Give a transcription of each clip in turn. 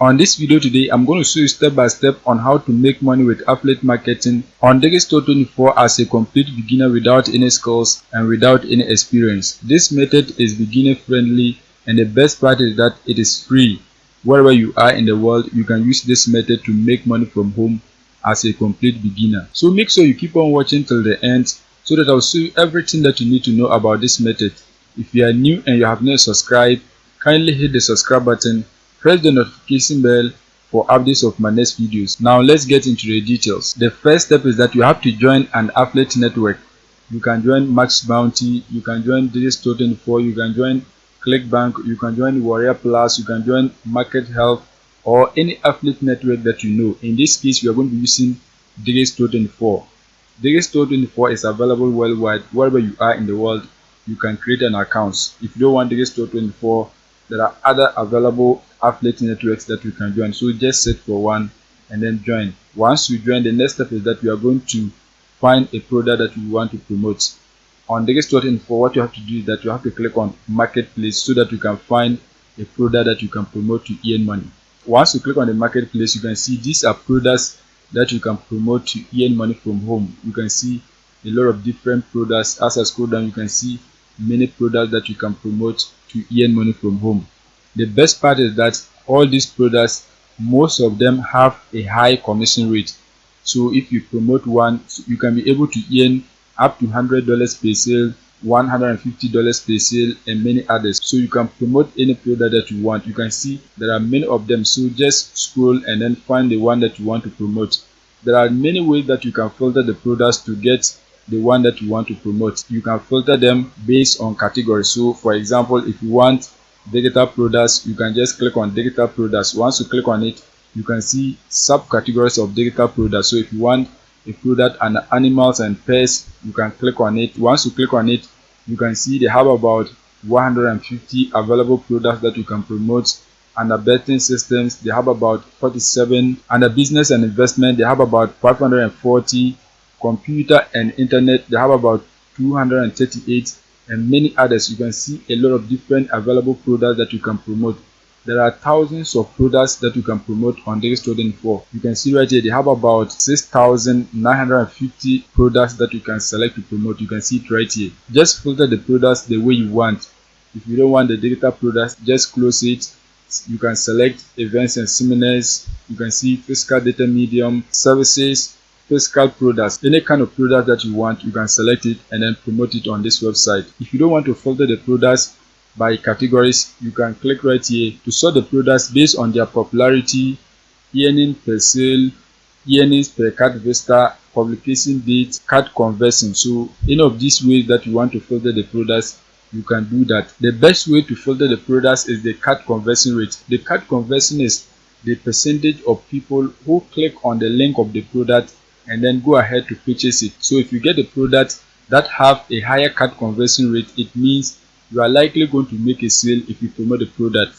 On this video today, I'm going to show you step by step on how to make money with affiliate marketing on Digistore24 as a complete beginner without any skills and without any experience. This method is beginner friendly, and the best part is that it is free. Wherever you are in the world, you can use this method to make money from home as a complete beginner. So make sure you keep on watching till the end so that I'll show you everything that you need to know about this method. If you are new and you have not subscribed, kindly hit the subscribe button. Press the notification bell for updates of my next videos. Now let's get into the details. The first step is that you have to join an affiliate network. You can join Max Bounty, you can join Digistore24, you can join ClickBank, you can join Warrior Plus, you can join Market Health, or any affiliate network that you know. In this case, we are going to be using Digistore24. Digistore24 is available worldwide. Wherever you are in the world, you can create an account. If you don't want Digistore24, there are other available affiliate networks that you can join. So just search for one and then join. Once you join, the next step is that you are going to find a product that you want to promote. On Digistore24, what you have to do is that you have to click on Marketplace so that you can find a product that you can promote to earn money. Once you click on the Marketplace, you can see these are products that you can promote to earn money from home. You can see a lot of different products. As I scroll down, you can see many products that you can promote to earn money from home. The best part is that all these products, most of them have a high commission rate. So if you promote one, you can be able to earn up to $100 per sale, $150 per sale, and many others. So you can promote any product that you want. You can see there are many of them. So just scroll and then find the one that you want to promote. There are many ways that you can filter the products to get the one that you want to promote. You can filter them based on category. So for example, if you want digital products, you can just click on digital products. Once you click on it, you can see subcategories of digital products. So if you want a product on animals and pets, you can click on it. Once you click on it, you can see they have about 150 available products that you can promote. Under betting systems, they have about 47. Under business and investment, they have about 540. Computer and internet, they have about 238, and many others. You can see a lot of different available products that you can promote. There are thousands of products that you can promote on Digistore24. You can see right here they have about 6,950 products that you can select to promote. You can see it right here. Just filter the products the way you want. If you don't want the digital products, just close it. You can select events and seminars. You can see physical data medium, services, physical products. Any kind of product that you want, you can select it and then promote it on this website. If you don't want to filter the products by categories, you can click right here to sort the products based on their popularity, earning per sale, earnings per card vista, publication date, card conversion. So any of these ways that you want to filter the products, you can do that. The best way to filter the products is the card conversion rate. The card conversion is the percentage of people who click on the link of the product and then go ahead to purchase it. So if you get a product that have a higher card conversion rate, it means you are likely going to make a sale if you promote the product.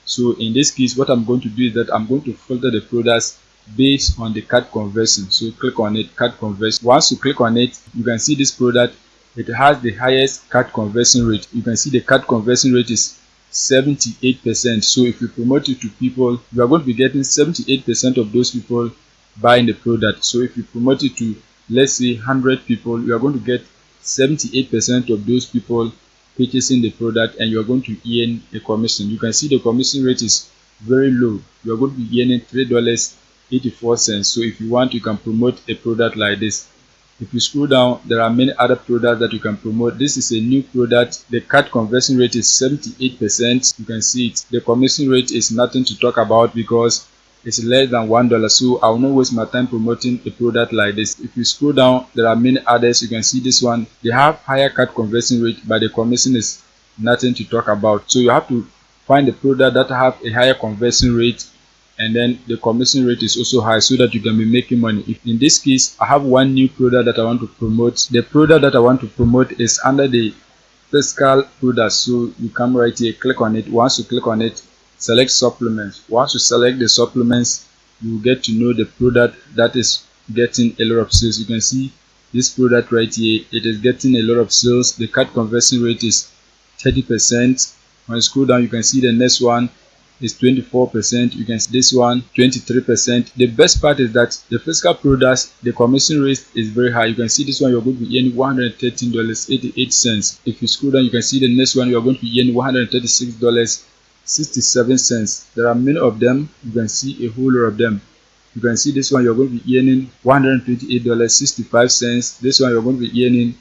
So in this case, what I'm going to do is that I'm going to filter the products based on the card conversion. So click on it, card conversion. Once you click on it, you can see this product, it has the highest card conversion rate. You can see the card conversion rate is 78%. So if you promote it to people, you are going to be getting 78% of those people buying the product. So if you promote it to, let's say, 100 people, you are going to get 78% of those people purchasing the product, and you are going to earn a commission. You can see the commission rate is very low. You are going to be earning $3.84. So if you want, you can promote a product like this. If you scroll down, there are many other products that you can promote. This is a new product. The card conversion rate is 78%. You can see it. The commission rate is nothing to talk about because it's less than $1. So I will not waste my time promoting a product like this. If you scroll down, there are many others. You can see this one. They have higher card conversion rate, but the commission is nothing to talk about. So you have to find a product that have a higher conversion rate, and then the commission rate is also high so that you can be making money. If in this case, I have one new product that I want to promote. The product that I want to promote is under the physical product. So you come right here, click on it. Once you click on it, select supplements. Once you select the supplements, you get to know the product that is getting a lot of sales. You can see this product right here, it is getting a lot of sales. The card conversion rate is 30%. When you scroll down, you can see the next one. is 24%. You can see this one 23%. The best part is that the physical products, the commission rate is very high. You can see this one you're going to be earning $113.88. If you scroll down, you can see the next one you're going to be earning $136.67. There are many of them. You can see a whole lot of them. You can see this one you're going to be earning $128.65. This one you're going to be earning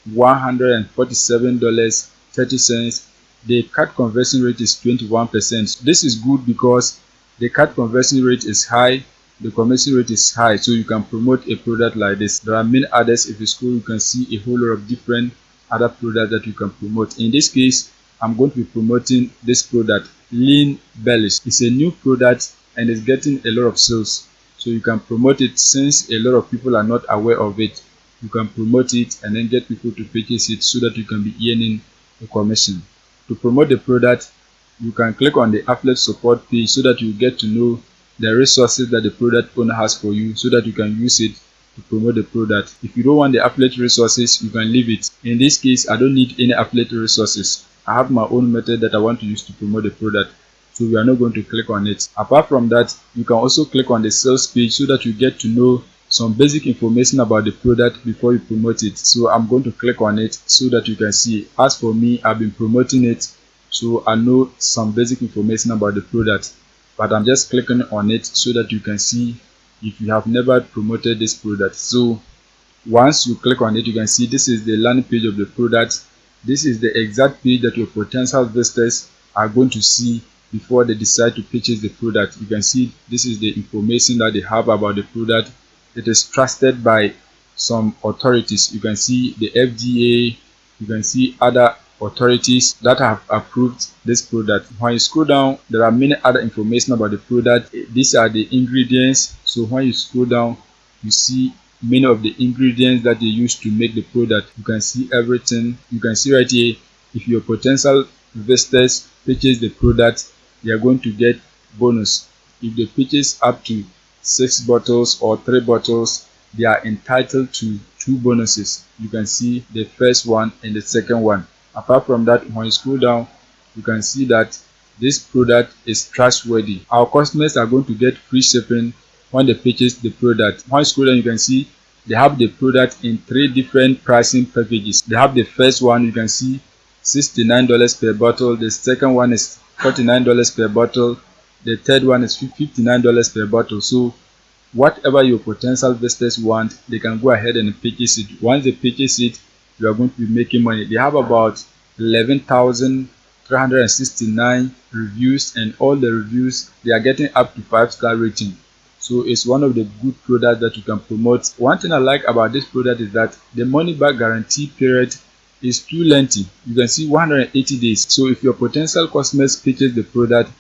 $147.30. The card conversion rate is 21%. This is good because the card conversion rate is high, the commission rate is high, so you can promote a product like this. There are many others. If you scroll, you can see a whole lot of different other products that you can promote. In this case, I'm going to be promoting this product, Lean Bellish. It's a new product and it's getting a lot of sales, so you can promote it. Since a lot of people are not aware of it, you can promote it and then get people to purchase it so that you can be earning a commission. To promote the product, you can click on the affiliate support page so that you get to know the resources that the product owner has for you, so that you can use it to promote the product. If you don't want the affiliate resources, you can leave it. In this case, I don't need any affiliate resources. I have my own method that I want to use to promote the product, so we are not going to click on it. Apart from that, you can also click on the sales page so that you get to know some basic information about the product before you promote it. So I'm going to click on it so that you can see. As for me, I've been promoting it, so I know some basic information about the product, but I'm just clicking on it so that you can see if you have never promoted this product. So once you click on it, you can see this is the landing page of the product. This is the exact page that your potential visitors are going to see before they decide to purchase the product. You can see this is the information that they have about the product. It is trusted by some authorities. You can see the FDA, you can see other authorities that have approved this product. When you scroll down, there are many other information about the product. These are the ingredients. So when you scroll down, you see many of the ingredients that they use to make the product. You can see everything. You can see right here, if your potential investors purchase the product, they are going to get bonus. If they purchase up to 6 bottles or 3 bottles, they are entitled to 2 bonuses. You can see the first one and the second one. Apart from that, when you scroll down, you can see that this product is trustworthy. Our customers are going to get free shipping when they purchase the product. When you scroll down, you can see they have the product in 3 different pricing packages. They have the first one, you can see $69 per bottle. The second one is $49 per bottle. The third one is $59 per bottle. So whatever your potential investors want, they can go ahead and purchase it. Once they purchase it, you are going to be making money. They have about 11,369 reviews, and all the reviews, they are getting up to 5-star rating. So it's one of the good products that you can promote. One thing I like about this product is that the money back guarantee period is too lengthy. You can see 180 days. So if your potential customers purchase the product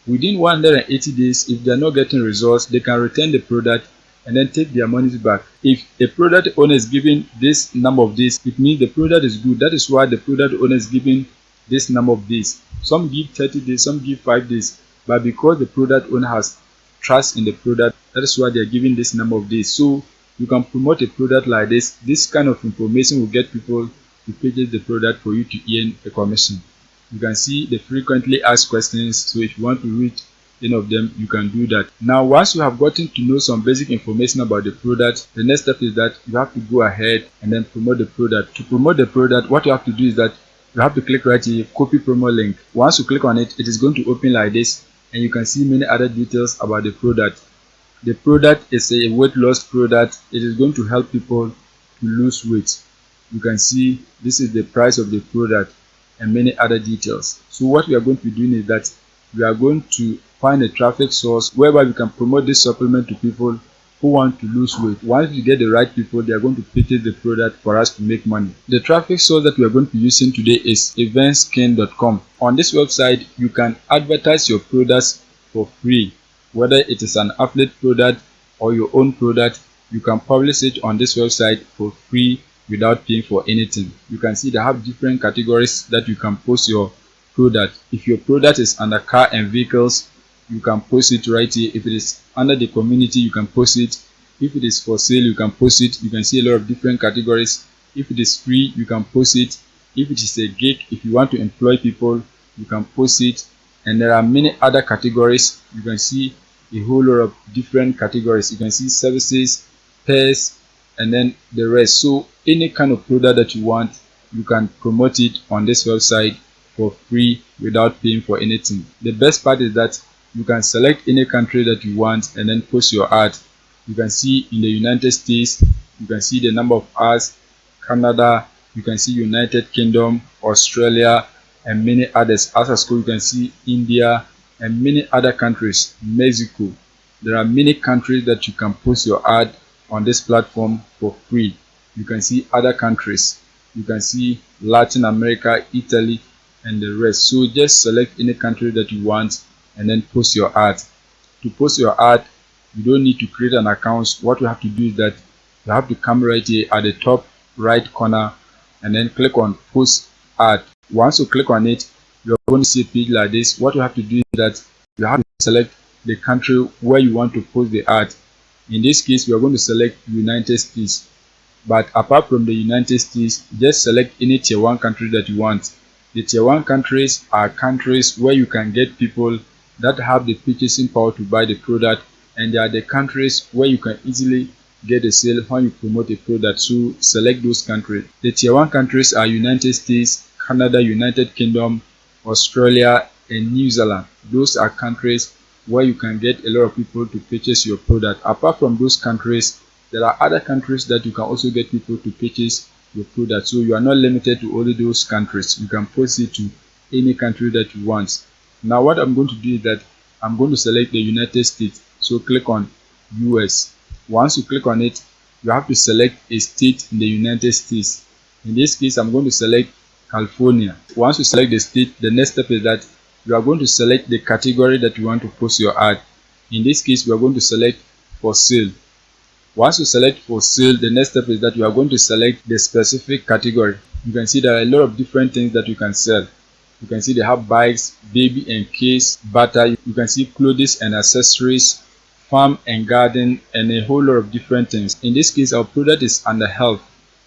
within 180 days, if they are not getting results, they can return the product and then take their money back. If a product owner is giving this number of days, it means the product is good. That is why the product owner is giving this number of days. Some give 30 days, some give 5 days, but because the product owner has trust in the product, that is why they are giving this number of days. So you can promote a product like this. This kind of information will get people to purchase the product for you to earn a commission. You can see the frequently asked questions, so if you want to read any of them, you can do that. Now once you have gotten to know some basic information about the product, the next step is that you have to go ahead and then promote the product. To promote the product, what you have to do is that you have to click right here, copy promo link. Once you click on it, it is going to open like this, and you can see many other details about the product. The product is a weight loss product. It is going to help people to lose weight. You can see this is the price of the product and many other details. So what we are going to be doing is that we are going to find a traffic source whereby we can promote this supplement to people who want to lose weight. Once we get the right people, they are going to purchase the product for us to make money. The traffic source that we are going to be using today is eventskin.com. On this website, you can advertise your products for free. Whether it is an affiliate product or your own product, you can publish it on this website for free without paying for anything. You can see they have different categories that you can post your product. If your product is under car and vehicles, you can post it right here. If it is under the community, you can post it. If it is for sale, you can post it. You can see a lot of different categories. If it is free, you can post it. If it is a gig, if you want to employ people, you can post it. and there are many other categories. You can see a whole lot of different categories. You can see services, pairs, and then the rest. So any kind of product that you want, you can promote it on this website for free without paying for anything. The best part is that you can select any country that you want and then post your ad. You can see in the United States, you can see the number of ads, Canada, you can see United Kingdom, Australia, and many others. As a school, you can see India and many other countries, Mexico. There are many countries that you can post your ad on this platform for free. You can see other countries. You can see Latin America, Italy, and the rest. So just select any country that you want and then post your ad. To post your ad, you don't need to create an account. What you have to do is that you have to come right here at the top right corner and then click on post ad. Once you click on it, you're going to see a page like this. What you have to do is that you have to select the country where you want to post the ad. In this case, we are going to select United States. But apart from the United States, just select any tier 1 country that you want. The tier 1 countries are countries where you can get people that have the purchasing power to buy the product, and they are the countries where you can easily get a sale when you promote a product. So select those countries. The tier 1 countries are United States, Canada, United Kingdom, Australia, and New Zealand. Those are countries where you can get a lot of people to purchase your product. Apart from those countries, there are other countries that you can also get people to purchase your product. So you are not limited to only those countries. You can post it to any country that you want. Now what I'm going to do is that I'm going to select the United States. So click on US. Once you click on it, you have to select a state in the United States. In this case, I'm going to select California. Once you select the state, the next step is that you are going to select the category that you want to post your ad. In this case, we are going to select for sale. Once you select for sale, the next step is that you are going to select the specific category. You can see there are a lot of different things that you can sell. You can see they have bikes, baby and kids, butter. You can see clothes and accessories, farm and garden, and a whole lot of different things. In this case, our product is under health.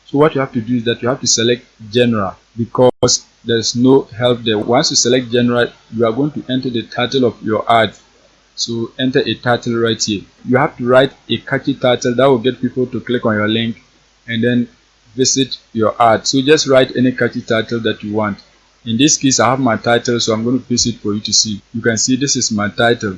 So what you have to do is that you have to select general because there's no health there. Once you select general, you are going to enter the title of your ad. So enter a title right here. You have to write a catchy title that will get people to click on your link and then visit your ad. So just write any catchy title that you want. In this case, I have my title, so I'm going to paste it for you to see. You can see this is my title.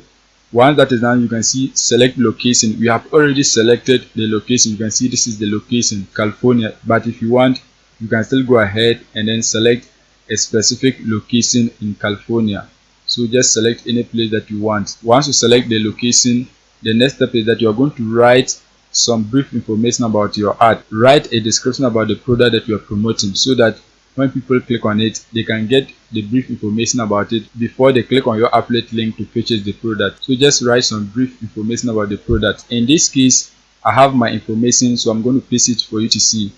Once that is done, you can see select location. We have already selected the location. You can see this is the location, California. But if you want, you can still go ahead and then select a specific location in California. So just select any place that you want. Once you select the location, the next step is that you are going to write some brief information about your ad. Write a description about the product that you are promoting so that when people click on it, they can get the brief information about it before they click on your affiliate link to purchase the product. So just write some brief information about the product. In this case, I have my information, so I'm going to paste it for you to see.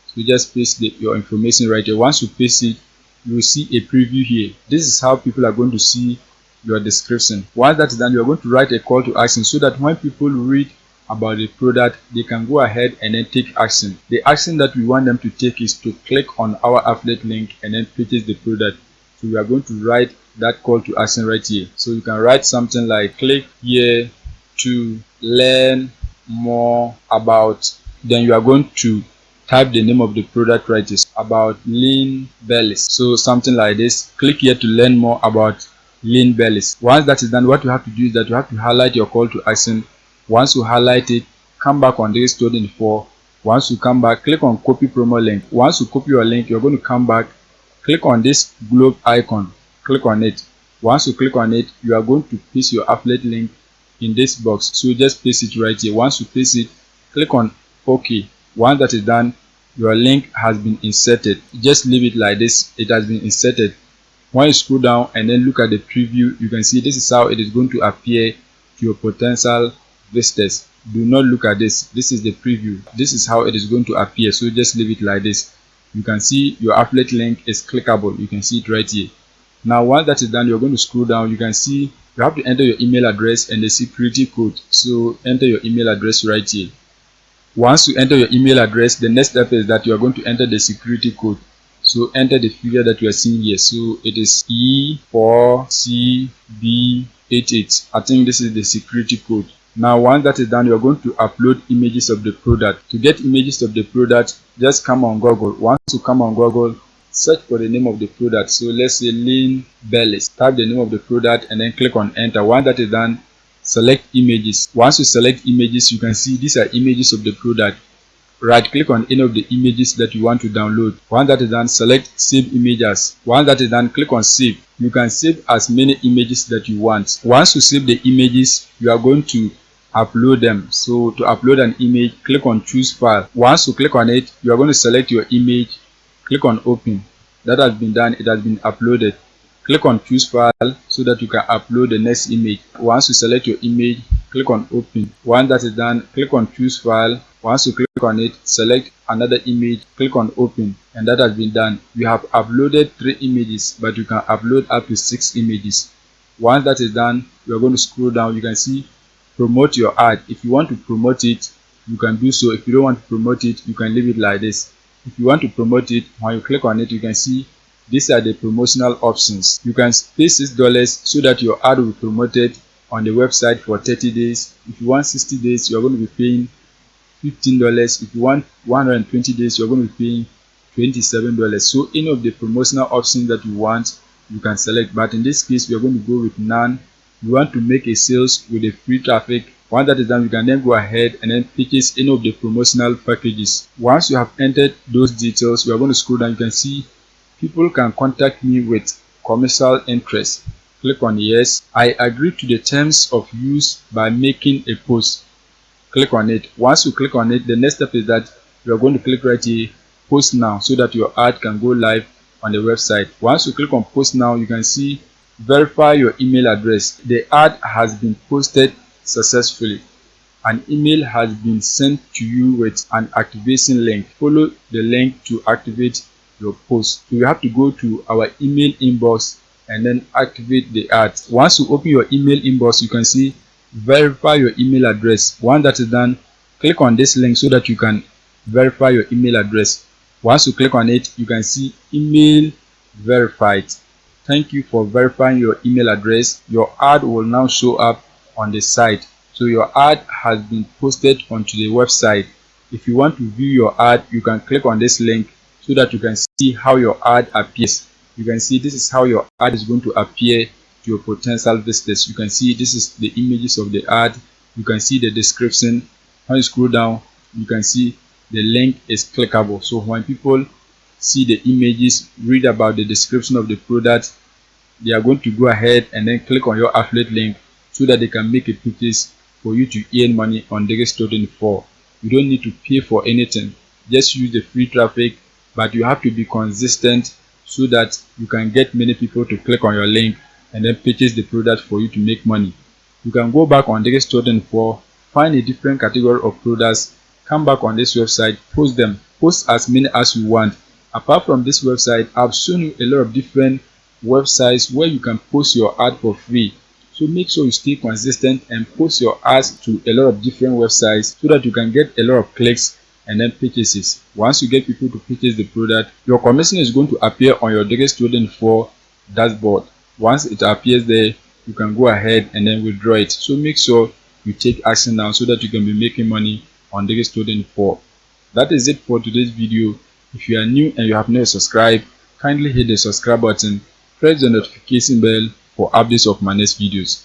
So just paste your information right here. Once you paste it, you will see a preview here. This is how people are going to see your description. Once that is done, you are going to write a call to action so that when people read about the product, they can go ahead and then take action. The action that we want them to take is to click on our affiliate link and then purchase the product. So we are going to write that call to action right here. So you can write something like click here to learn more about, then you are going to type the name of the product right here, about lean bellies. So something like this, click here to learn more about lean bellies. Once that is done, what you have to do is that you have to highlight your call to action. Once you highlight it, come back on Digistore24. Once you come back, click on copy promo link. Once you copy your link, you're going to come back, click on this globe icon, click on it. Once you click on it, you are going to paste your affiliate link in this box. So just paste it right here. Once you paste it, click on OK. Once that is done, your link has been inserted. Just leave it like this. It has been inserted. When you scroll down and then look at the preview, you can see this is how it is going to appear to your potential visitors. Do not look at this. This is the preview. This is how it is going to appear. So just leave it like this. You can see your affiliate link is clickable. You can see it right here. Now once that is done, you're going to scroll down. You can see you have to enter your email address and the security code. So enter your email address right here. Once you enter your email address, the next step is that you are going to enter the security code. So enter the figure that you are seeing here. So it is E4CB88. I think this is the security code. Now once that is done, you are going to upload images of the product. To get images of the product, just come on Google. Once you come on Google, search for the name of the product. So let's say lean bellies. Type the name of the product and then click on enter. Once that is done, select images. Once you select images, you can see these are images of the product. Right click on any of the images that you want to download. Once that is done, select save images. Once that is done, click on save. You can save as many images that you want. Once you save the images, you are going to upload them. So to upload an image, click on choose file. Once you click on it, you are going to select your image, click on open. That has been done, it has been uploaded. Click on choose file so that you can upload the next image. Once you select your image, click on open. Once that is done, click on choose file. Once you click on it, select another image, click on open, and that has been done. You have uploaded 3 images, but you can upload up to 6 images. Once that is done, you are going to scroll down. You can see promote your ad. If you want to promote it, you can do so. If you don't want to promote it, you can leave it like this. If you want to promote it, when you click on it, you can see these are the promotional options. You can pay $6 so that your ad will be promoted on the website for 30 days. If you want 60 days, you are going to be paying $15. If you want 120 days, you're going to be paying $27. So any of the promotional options that you want, you can select. But in this case, we are going to go with none. You want to make a sales with a free traffic. Once that is done, you can then go ahead and then purchase any of the promotional packages. Once you have entered those details, we are going to scroll down. You can see people can contact me with commercial interest. Click on yes. I agree to the terms of use by making a post. Click on it. Once you click on it, the next step is that you are going to click right here, post now, so that your ad can go live on the website. Once you click on post now, you can see verify your email address. The ad has been posted successfully. An email has been sent to you with an activation link. Follow the link to activate your post. So you have to go to our email inbox and then activate the ad. Once you open your email inbox, you can see verify your email address. Once that is done, click on this link so that you can verify your email address. Once you click on it, you can see email verified. Thank you for verifying your email address. Your ad will now show up on the site. So your ad has been posted onto the website. If you want to view your ad, you can click on this link so that you can see how your ad appears. You can see this is how your ad is going to appear to your potential visitors. You can see this is the images of the ad. You can see the description. When you scroll down, you can see the link is clickable. So when people see the images, read about the description of the product, they are going to go ahead and then click on your affiliate link so that they can make a purchase for you to earn money on Digistore24. You don't need to pay for anything. Just use the free traffic, but you have to be consistent so that you can get many people to click on your link and then purchase the product for you to make money. You can go back on Digistore24, find a different category of products, come back on this website, post them. Post as many as you want. Apart from this website, I've shown you a lot of different websites where you can post your ad for free. So make sure you stay consistent and post your ads to a lot of different websites so that you can get a lot of clicks and then purchases. Once you get people to purchase the product, your commission is going to appear on your Digistore24 dashboard. Once it appears there, you can go ahead and then withdraw it. So make sure you take action now so that you can be making money on Digistore24. That is it for today's video. If you are new and you have not subscribed, kindly hit the subscribe button, press the notification bell for updates of my next videos.